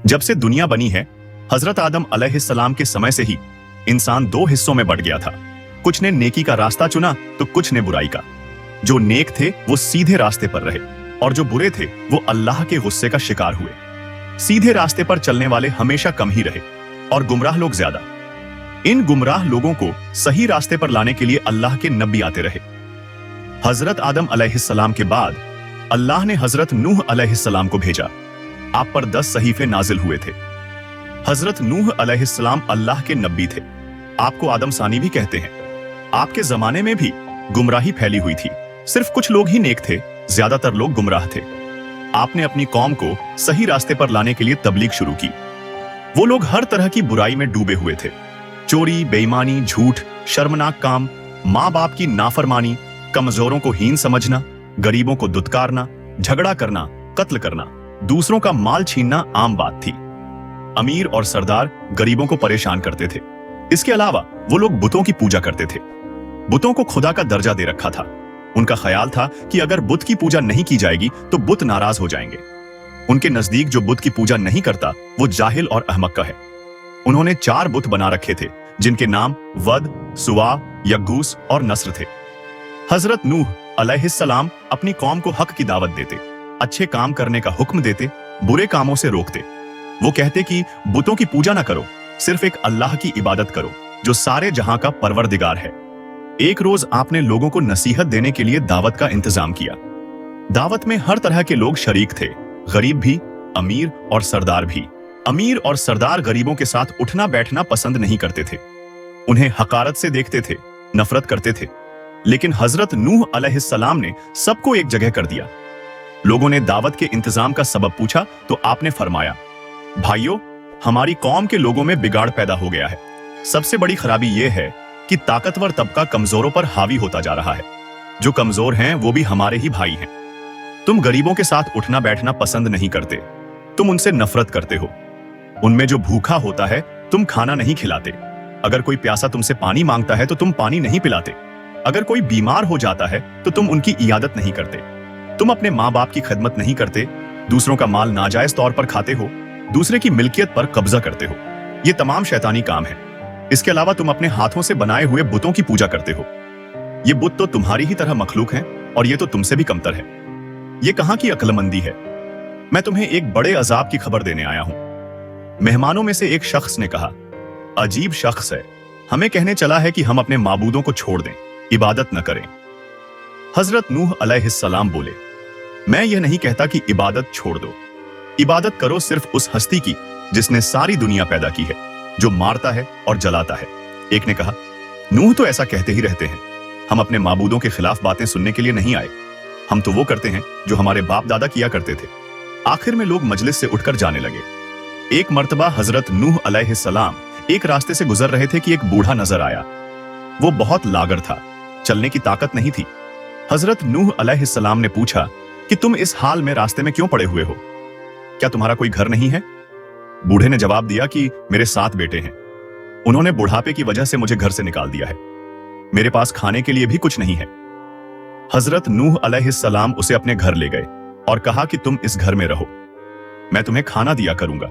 जब से दुनिया बनी है, हजरत आदम अलैहिस्सलाम के समय से ही इंसान दो हिस्सों में बंट गया था। कुछ ने नेकी का रास्ता चुना तो कुछ ने बुराई का। जो नेक थे वो सीधे रास्ते पर रहे और जो बुरे थे वो अल्लाह के गुस्से का शिकार हुए। सीधे रास्ते पर चलने वाले हमेशा कम ही रहे और गुमराह लोग ज्यादा। इन गुमराह लोगों को सही रास्ते पर लाने के लिए अल्लाह के नबी आते रहे। हजरत आदम अलैहिस्सलाम के बाद अल्लाह ने हजरत नूह अलैहिस्सलाम को भेजा। आप पर 10 सहीफे नाजिल हुए थे। हजरत नूह अलैहिस्सलाम अल्लाह के नबी थे। आपको आदम सानी भी कहते हैं। आपके जमाने में भी गुमराही फैली हुई थी। सिर्फ कुछ लोग ही नेक थे, ज्यादातर लोग गुमराह थे। आपने अपनी कौम को सही रास्ते पर लाने के लिए तबलीग शुरू की। वो लोग हर तरह की बुराई में डूबे हुए थे। चोरी, बेईमानी, झूठ, शर्मनाक काम, माँ बाप की नाफरमानी, कमजोरों को हीन समझना, गरीबों को दुत्कारना, झगड़ा करना, कत्ल करना, दूसरों का माल छीनना आम बात थी। अमीर और सरदार गरीबों को परेशान करते थे। इसके अलावा वो लोग बुतों की पूजा करते थे। बुतों को खुदा का दर्जा दे रखा था। उनका ख्याल था कि अगर बुत की पूजा नहीं की जाएगी तो बुत नाराज हो जाएंगे। उनके नजदीक जो बुत की पूजा नहीं करता वो जाहिल और अहमक का है। उन्होंने 4 बुत बना रखे थे जिनके नाम वद, सुवा, यगूस और नस्र थे। हजरत नूह अलैहिस्सलाम अपनी कौम को हक की दावत देते, अच्छे काम करने का हुक्म देते, बुरे कामों से रोकते। वो कहते कि बुतों की पूजा ना करो, सिर्फ एक अल्लाह की इबादत करो जो सारे जहां का परवरदिगार है। एक रोज आपने लोगों को नसीहत देने के लिए दावत का इंतजाम किया। दावत में हर तरह के लोग शरीक थे, गरीब भी, अमीर और सरदार भी। अमीर और सरदार गरीबों के साथ उठना बैठना पसंद नहीं करते थे। उन्हें हकारत से देखते थे, नफरत करते थे। लेकिन हजरत नूह अलैहिस्सलाम ने सबको एक जगह कर दिया। लोगों ने दावत के इंतजाम का सबब पूछा तो आपने फरमाया, भाइयों, हमारी कौम के लोगों में बिगाड़ पैदा हो गया है। सबसे बड़ी खराबी यह है कि ताकतवर तबका कमजोरों पर हावी होता जा रहा है। जो कमजोर हैं वो भी हमारे ही भाई हैं। तुम गरीबों के साथ उठना बैठना पसंद नहीं करते, तुम उनसे नफरत करते हो। उनमें जो भूखा होता है तुम खाना नहीं खिलाते। अगर कोई प्यासा तुमसे पानी मांगता है तो तुम पानी नहीं पिलाते। अगर कोई बीमार हो जाता है तो तुम उनकी इयादत नहीं करते। तुम अपने माँ बाप की खिदमत नहीं करते, दूसरों का माल नाजायज तौर पर खाते हो, दूसरे की मिल्कियत पर कब्जा करते हो। ये तमाम शैतानी काम है। इसके अलावा तुम अपने हाथों से बनाए हुए बुतों की पूजा करते हो। ये बुत तो तुम्हारी ही तरह मखलूक हैं और ये तो तुमसे भी कमतर है। ये कहां की अक्लमंदी है। मैं तुम्हें एक बड़े अजाब की खबर देने आया हूं। मेहमानों में से एक शख्स ने कहा, अजीब शख्स है, हमें कहने चला है कि हम अपने माबूदों को छोड़ दें, इबादत न करें। हजरत नूह अलैहिस्सलाम बोले, मैं यह नहीं कहता कि इबादत छोड़ दो। इबादत करो सिर्फ उस हस्ती की जिसने सारी दुनिया पैदा की है, जो मारता है और जलाता है। एक ने कहा, नूह तो ऐसा कहते ही रहते हैं। हम अपने माबूदों के खिलाफ बातें सुनने के लिए नहीं आए। हम तो वो करते हैं जो हमारे बाप दादा किया करते थे। आखिर में लोग मजलिस से उठकर जाने लगे। एक मर्तबा हजरत नूह अलैहिस्सलाम एक रास्ते से गुजर रहे थे कि एक बूढ़ा नजर आया। वो बहुत लागर था, चलने की ताकत नहीं थी। हजरत नूह अलैहिस्सलाम ने पूछा कि तुम इस हाल में रास्ते में क्यों पड़े हुए हो? क्या तुम्हारा कोई घर नहीं है? बूढ़े ने जवाब दिया कि मेरे 7 बेटे हैं। उन्होंने बुढ़ापे की वजह से मुझे घर से निकाल दिया है। मेरे पास खाने के लिए भी कुछ नहीं है। हजरत नूह अलैहिस्सलाम उसे अपने घर ले गए और कहा कि तुम इस घर में रहो, मैं तुम्हें खाना दिया करूंगा।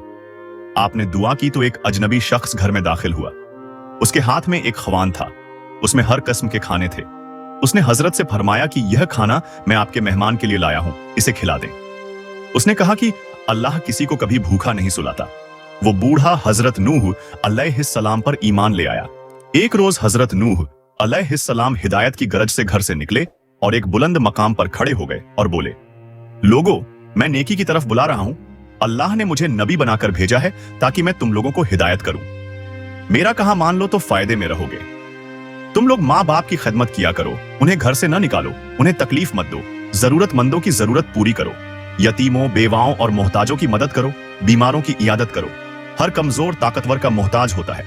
आपने दुआ की तो एक अजनबी शख्स घर में दाखिल हुआ। उसके हाथ में एक खवान था, उसमें हर किस्म के खाने थे। उसने हजरत से फरमाया कि यह खाना मैं आपके मेहमान के लिए लाया हूं, इसे खिला दें। उसने कहा कि अल्लाह किसी को कभी भूखा नहीं सुलाता। वो बूढ़ा हजरत नूह अलैहिस्सलाम पर ईमान ले आया। एक रोज हजरत नूह अलैहिस्सलाम हिदायत की गरज से घर से निकले और एक बुलंद मकाम पर खड़े हो गए और बोले, लोगो, मैं नेकी की तरफ बुला रहा हूं। अल्लाह ने मुझे नबी बनाकर भेजा है ताकि मैं तुम लोगों को हिदायत करूं। मेरा कहा मान लो तो फायदे में रहोगे। तुम लोग माँ बाप की खिदमत किया करो, उन्हें घर से न निकालो, उन्हें तकलीफ मत दो, जरूरतमंदों की जरूरत पूरी करो, यतीमों, बेवाओं और मोहताजों की मदद करो, बीमारों की इयादत करो। हर कमजोर ताकतवर का मोहताज होता है।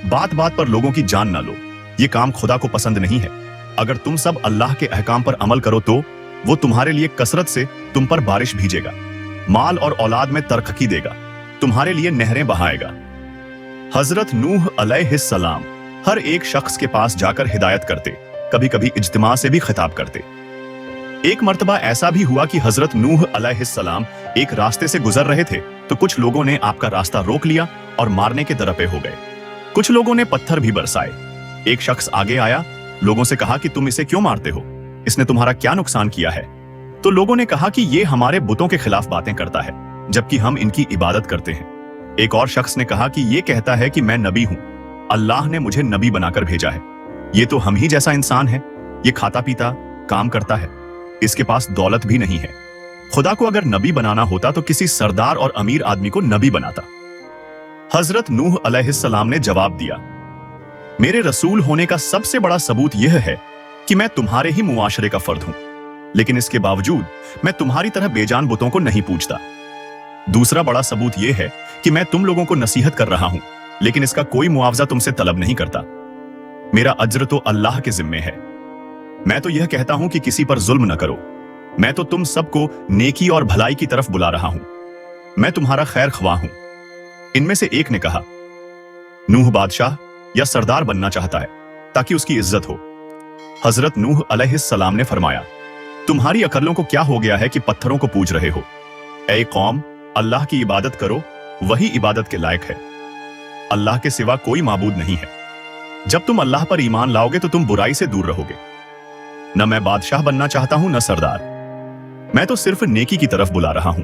बात बात पर लोगों की जान ना लो, ये काम खुदा को पसंद नहीं है। अगर तुम सब अल्लाह के अहकाम पर अमल करो तो वो तुम्हारे लिए कसरत से तुम पर बारिश भेजेगा, माल और औलाद में तरक्की देगा, तुम्हारे लिए नहरें बहाएगा। हजरत नूह अलैहिस्सलाम हर एक शख्स के पास जाकर हिदायत करते, कभी कभी इज्तिमा से भी खिताब करते। एक मर्तबा ऐसा भी हुआ कि हजरत नूह अलैहिस्सलाम एक रास्ते से गुजर रहे थे तो कुछ लोगों ने आपका रास्ता रोक लिया और मारने के दरपे हो गए। कुछ लोगों ने पत्थर भी बरसाए। एक शख्स आगे आया, लोगों से कहा कि तुम इसे क्यों मारते हो, इसने तुम्हारा क्या नुकसान किया है। तो लोगों ने कहा कि ये हमारे बुतों के खिलाफ बातें करता है, जबकि हम इनकी इबादत करते हैं। एक और शख्स ने कहा कि ये कहता है कि मैं नबी हूं, अल्लाह ने मुझे नबी बनाकर भेजा है। ये तो हम ही जैसा इंसान है, ये खाता पीता काम करता है, इसके पास दौलत भी नहीं है। खुदा को अगर नबी बनाना होता तो किसी सरदार और अमीर आदमी को नबी बनाता। हजरत नूह अलैहिस्सलाम ने जवाब दिया, मेरे रसूल होने का सबसे बड़ा सबूत यह है कि मैं तुम्हारे ही मुआशरे का फर्द हूं, लेकिन इसके बावजूद मैं तुम्हारी तरह बेजान बुतों को नहीं पूजता। दूसरा बड़ा सबूत यह है कि मैं तुम लोगों को नसीहत कर रहा हूं, लेकिन इसका कोई मुआवजा तुमसे तलब नहीं करता। मेरा अज्र तो अल्लाह के जिम्मे है। मैं तो यह कहता हूं कि किसी पर जुल्म न करो। मैं तो तुम सबको नेकी और भलाई की तरफ बुला रहा हूं। मैं तुम्हारा खैर ख्वाह हूं। इनमें से एक ने कहा, नूह बादशाह या सरदार बनना चाहता है ताकि उसकी इज्जत हो। हजरत नूह अलैहिस्सलाम ने फरमाया, तुम्हारी अकलों को क्या हो गया है कि पत्थरों को पूज रहे हो। ऐ कौम, अल्लाह की इबादत करो, वही इबादत के लायक है। अल्लाह के सिवा कोई माबूद नहीं है। जब तुम अल्लाह पर ईमान लाओगे तो तुम बुराई से दूर रहोगे। न मैं बादशाह बनना चाहता हूं न सरदार, मैं तो सिर्फ नेकी की तरफ बुला रहा हूं।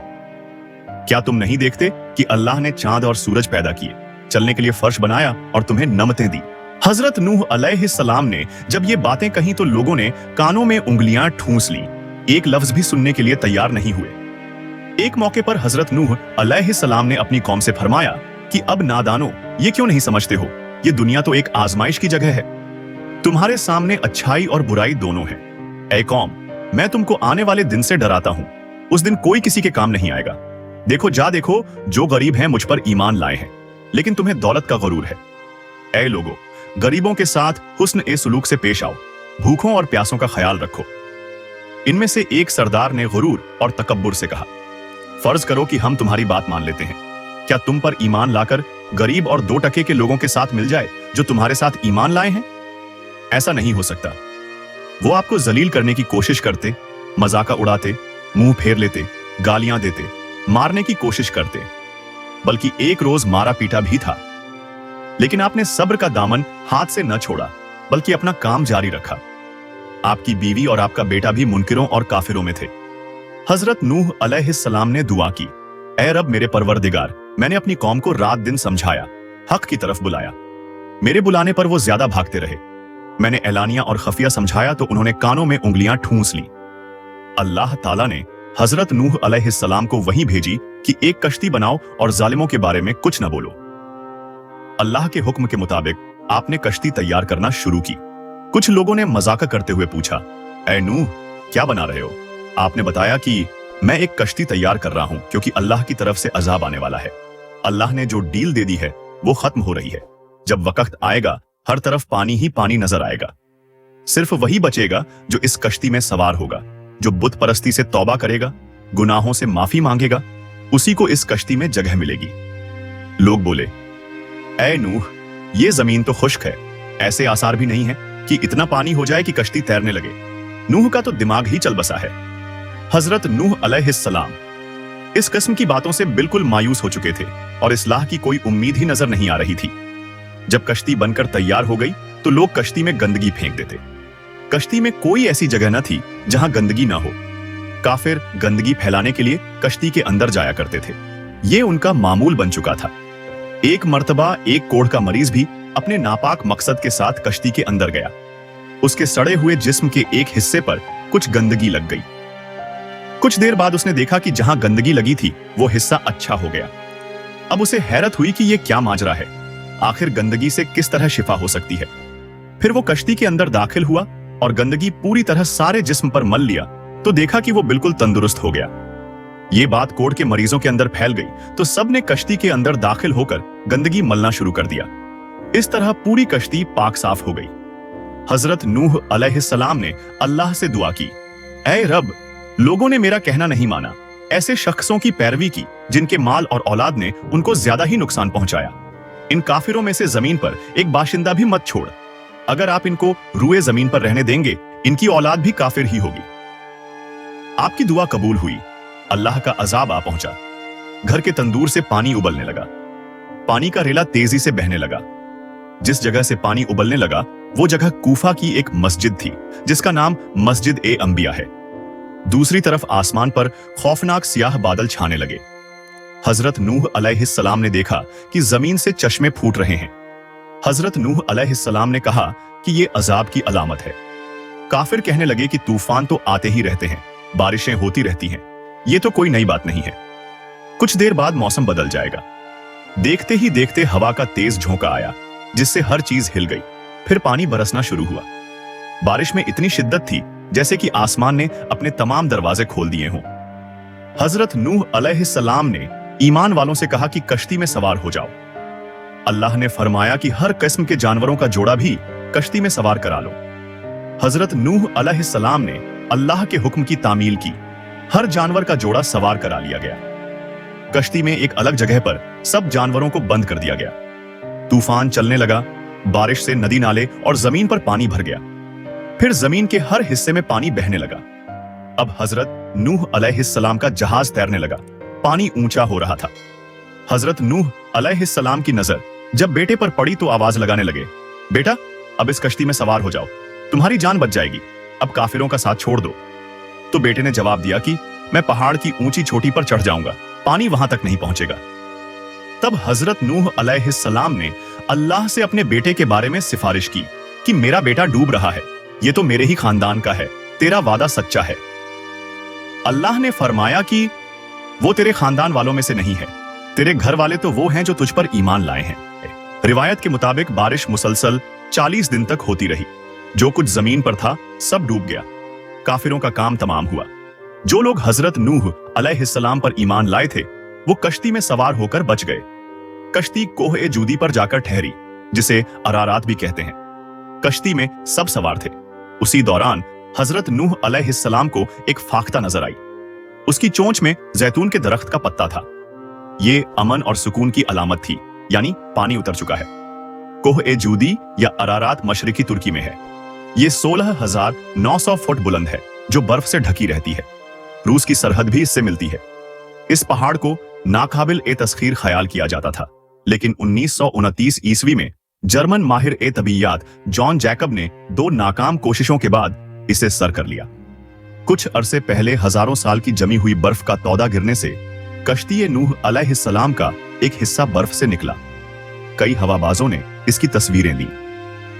क्या तुम नहीं देखते कि अल्लाह ने चांद और सूरज पैदा किए, चलने के लिए फर्श बनाया और तुम्हें नमतें दी। हजरत नूह अलैहिस्सलाम ने जब ये बातें कही तो लोगों ने कानों में उंगलियां ठूंस ली, एक लफ्ज भी सुनने के लिए तैयार नहीं हुए। एक मौके पर हजरत नूह अलैहिस्सलाम ने अपनी कौम से फरमाया कि अब नादानो, ये क्यों नहीं समझते हो, ये दुनिया तो एक आजमाइश की जगह है। तुम्हारे सामने अच्छाई और बुराई दोनों है। ऐ कौम, मैं तुमको आने वाले दिन से डराता हूं। उस दिन कोई किसी के काम नहीं आएगा। देखो जो गरीब हैं मुझ पर ईमान लाए हैं, लेकिन तुम्हें दौलत का गरूर है। ऐ लोगो, गरीबों के साथ हुस्न ए सुलूक से पेश आओ, भूखों और प्यासों का ख्याल रखो। इनमें से एक सरदार ने गुरूर और तकब्बुर से कहा, फर्ज करो कि हम तुम्हारी बात मान लेते हैं, क्या तुम पर ईमान लाकर गरीब और 2 टके के लोगों के साथ मिल जाए जो तुम्हारे साथ ईमान लाए हैं? ऐसा नहीं हो सकता। वो आपको जलील करने की कोशिश करते, मजाका उड़ाते, मुंह फेर लेते, गालियां देते, मारने की कोशिश करते, बल्कि एक रोज मारा पीटा भी था। लेकिन आपने सब्र का दामन हाथ से न छोड़ा, बल्कि अपना काम जारी रखा। आपकी बीवी और आपका बेटा भी मुनकिरों और काफिरों में थे। हजरत नूह अलैहिस्सलाम ने दुआ की, ऐ रब मेरे परवरदिगार, मैंने अपनी कौम को रात दिन समझाया, हक की तरफ बुलाया। मेरे बुलाने पर वो ज्यादा भागते रहे। मैंने एलानिया और खफिया समझाया तो उन्होंने कानों में उंगलियां ठूंस ली। अल्लाह ताला ने हजरत नूह अलैहिस्सलाम को वहीं भेजी कि एक कश्ती बनाओ और जालिमों के बारे में कुछ न बोलो। अल्लाह के हुक्म के मुताबिक आपने कश्ती तैयार करना शुरू की। कुछ लोगों ने मजाक करते हुए पूछा, ऐ नूह, क्या बना रहे हो? आपने बताया कि मैं एक कश्ती तैयार कर रहा हूं क्योंकि अल्लाह की तरफ से अजाब आने वाला है। अल्लाह ने जो डील दे दी है वो खत्म हो रही है। जब वक्त आएगा हर तरफ पानी ही पानी नजर आएगा। सिर्फ वही बचेगा जो इस कश्ती में सवार होगा। जो बुत परस्ती से तौबा करेगा, गुनाहों से माफी मांगेगा, उसी को इस कश्ती में जगह मिलेगी। लोग बोले, ऐ नूह, ये जमीन तो खुश्क है, ऐसे आसार भी नहीं है कि इतना पानी हो जाए कि कश्ती तैरने लगे। नूह का तो दिमाग ही चल बसा है। हजरत नूह अलैहिस्सलाम इस किस्म की बातों से बिल्कुल मायूस हो चुके थे और इस्लाह की कोई उम्मीद ही नजर नहीं आ रही थी। जब कश्ती बनकर तैयार हो गई तो लोग कश्ती में गंदगी फेंक देते। कश्ती में कोई ऐसी जगह न थी जहां गंदगी ना हो। काफिर गंदगी फैलाने के लिए कश्ती के अंदर जाया करते थे। ये उनका मामूल बन चुका था। एक मर्तबा एक कोढ़ का मरीज भी अपने नापाक मकसद के साथ कश्ती के अंदर गया। उसके सड़े हुए जिस्म के एक हिस्से पर कुछ गंदगी लग गई। कुछ देर बाद उसने देखा कि जहां गंदगी लगी थी वो हिस्सा अच्छा हो गया। अब उसे हैरत हुई कि ये क्या माजरा है, आखिर गंदगी से किस तरह शिफा हो सकती है। फिर वो कश्ती के अंदर दाखिल हुआ और गंदगी पूरी तरह सारे जिस्म पर मल लिया तो देखा कि वो बिल्कुल तंदुरुस्त हो गया। ये बात कोढ़ के मरीजों के अंदर फैल गई तो सब ने कश्ती के अंदर दाखिल होकर गंदगी मलना शुरू कर दिया। इस तरह पूरी कश्ती पाक साफ हो गई। हजरत नूह अलैहिस्सलाम ने अल्लाह से दुआ की, ऐ रब, लोगों ने मेरा कहना नहीं माना, ऐसे शख्सों की पैरवी की जिनके माल और औलाद ने उनको ज्यादा ही नुकसान पहुंचाया। इन काफिरों में से जमीन पर एक बाशिंदा भी मत छोड़। अगर आप इनको रुए जमीन पर रहने देंगे, इनकी औलाद भी काफिर ही होगी। आपकी दुआ कबूल हुई। अल्लाह का अजाब आ पहुंचा। घर के तंदूर से पानी उबलने लगा। पानी का रेला तेजी से बहने लगा। जिस जगह से पानी उबलने लगा वो जगह कूफा की एक मस्जिद थी जिसका नाम मस्जिद ए अंबिया है। दूसरी तरफ आसमान पर खौफनाक सियाह बादल छाने लगे। हजरत नूह अलैहिस्सलाम ने देखा कि जमीन से चश्मे फूट रहे हैं। हजरत नूह अलैहिस्सलाम ने कहा कि ये अजाब की अलामत है। काफिर कहने लगे कि तूफान तो आते ही रहते हैं, बारिशें होती रहती हैं, ये तो कोई नई बात नहीं है। कुछ देर बाद मौसम बदल जाएगा। देखते ही देखते हवा का तेज झोंका आया जिससे हर चीज हिल गई। फिर पानी बरसना शुरू हुआ। बारिश में इतनी शिद्दत थी जैसे कि आसमान ने अपने तमाम दरवाजे खोल दिए हों। हजरत नूह अलैहिस्सलाम ने ईमान वालों से कहा कि कश्ती में सवार हो जाओ। अल्लाह ने फरमाया कि हर किस्म के जानवरों का जोड़ा भी कश्ती में सवार करा लो। हजरत नूह अलैहिस्सलाम ने अल्लाह के हुक्म की तामील की। हर जानवर का जोड़ा सवार करा लिया गया। कश्ती में एक अलग जगह पर सब जानवरों को बंद कर दिया गया। तूफान चलने लगा। बारिश से नदी नाले और जमीन पर पानी भर गया। फिर जमीन के हर हिस्से में पानी बहने लगा। अब हजरत नूह अलैहिस्सलाम का जहाज तैरने लगा। पानी ऊंचा हो रहा था। हजरत नूह अलैहिस्सलाम की नजर जब बेटे पर पड़ी तो आवाज लगाने लगे, बेटा अब इस कश्ती में सवार हो जाओ, तुम्हारी जान बच जाएगी, अब काफिरों का साथ छोड़ दो। तो बेटे ने जवाब दिया कि मैं पहाड़ की ऊंची चोटी पर चढ़ जाऊंगा, पानी वहां तक नहीं पहुंचेगा। तब हजरत नूह अलैहिस्सलाम ने अल्लाह से अपने बेटे के बारे में सिफारिश की कि मेरा बेटा डूब रहा है, ये तो मेरे ही खानदान का है, तेरा वादा सच्चा है। अल्लाह ने फरमाया कि वो तेरे खानदान वालों में से नहीं है, तेरे घर वाले तो वो हैं जो तुझ पर ईमान लाए हैं। रिवायत के मुताबिक बारिश मुसलसल 40 दिन तक होती रही। जो कुछ जमीन पर था सब डूब गया। काफिरों का काम तमाम हुआ। जो लोग हजरत नूह अलैहिस्सलाम पर ईमान लाए थे वो कश्ती में सवार होकर बच गए। कश्ती कोह ए जूदी पर जाकर ठहरी जिसे अरारात भी कहते हैं। कश्ती में सब सवार थे। उसी दौरान हजरत नूह अलैहिस्सलाम को एक फाख्ता नजर आई। उसकी चोंच में जैतून के दरख्त का पत्ता था। ये अमन और सुकून की अलामत थी, यानी पानी उतर चुका है। कोह ए जूदी या अरारात मशरिकी तुर्की में है। ये 16,900 फुट बुलंद है जो बर्फ से ढकी रहती है। रूस की सरहद भी इससे मिलती है। इस पहाड़ को नाकाबिल ए तस्खीर ख्याल किया जाता था, लेकिन 1929 ईस्वी में जर्मन माहिर ए तबीयात जॉन जैकब ने 2 नाकाम कोशिशों के बाद इसे सर कर लिया। कुछ अरसे पहले हजारों साल की जमी हुई बर्फ का तौदा गिरने से कश्ती नूह अलैहिस्सलाम का एक हिस्सा बर्फ से निकला। कई हवाबाजों ने इसकी तस्वीरें ली।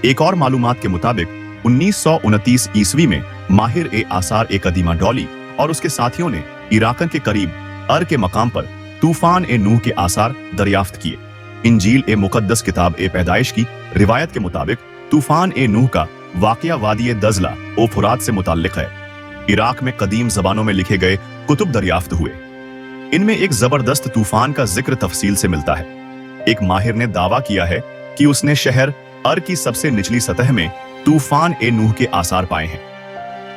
एक और मालूमात के मुताबिक 1929 ईस्वी में माहिर ए आसार ए कदीमा डॉली और उसके साथियों ने इराकन के करीब अर के मकाम पर तूफान ए नूह के आसार दरियाफ्त किए। इंजील ए मुकद्दस किताब ए पैदाइश की रिवायत के मुताबिक तूफान ए नूह का वाकया वादी दजला ओ फुरात से मुताल्लिक है। इराक में कदीम जबानों में लिखे गए कुतुब दरियाफ्त हुए। इनमें एक जबरदस्त तूफान का जिक्र तफसील से मिलता है। एक माहिर ने दावा किया है कि उसने शहर अर की सबसे निचली सतह में तूफान ए नूह के आसार पाए हैं।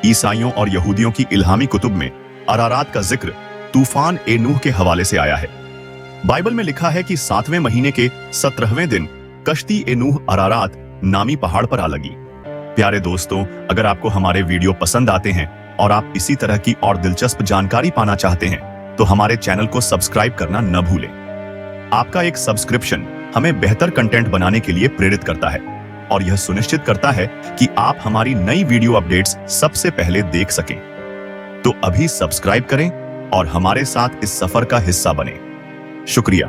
ईसाइयों और यहूदियों की इल्हामी कुतुब में अरारात का जिक्र तूफान ए नूह के हवाले से आया है। बाइबल में लिखा है कि 7वें महीने के 17वें दिन कश्ती ए नूह अरारात नामी पहाड़ पर आ लगी। प्यारे दोस्तों, अगर आपको हमारे वीडियो पसंद आते हैं और आप इसी तरह की और दिलचस्प जानकारी पाना चाहते हैं तो हमारे चैनल को सब्सक्राइब करना न भूलें। आपका एक सब्सक्रिप्शन हमें बेहतर कंटेंट बनाने के लिए प्रेरित करता है और यह सुनिश्चित करता है कि आप हमारी नई वीडियो अपडेट्स सबसे पहले देख सकें। तो अभी सब्सक्राइब करें और हमारे साथ इस सफर का हिस्सा बनें। शुक्रिया।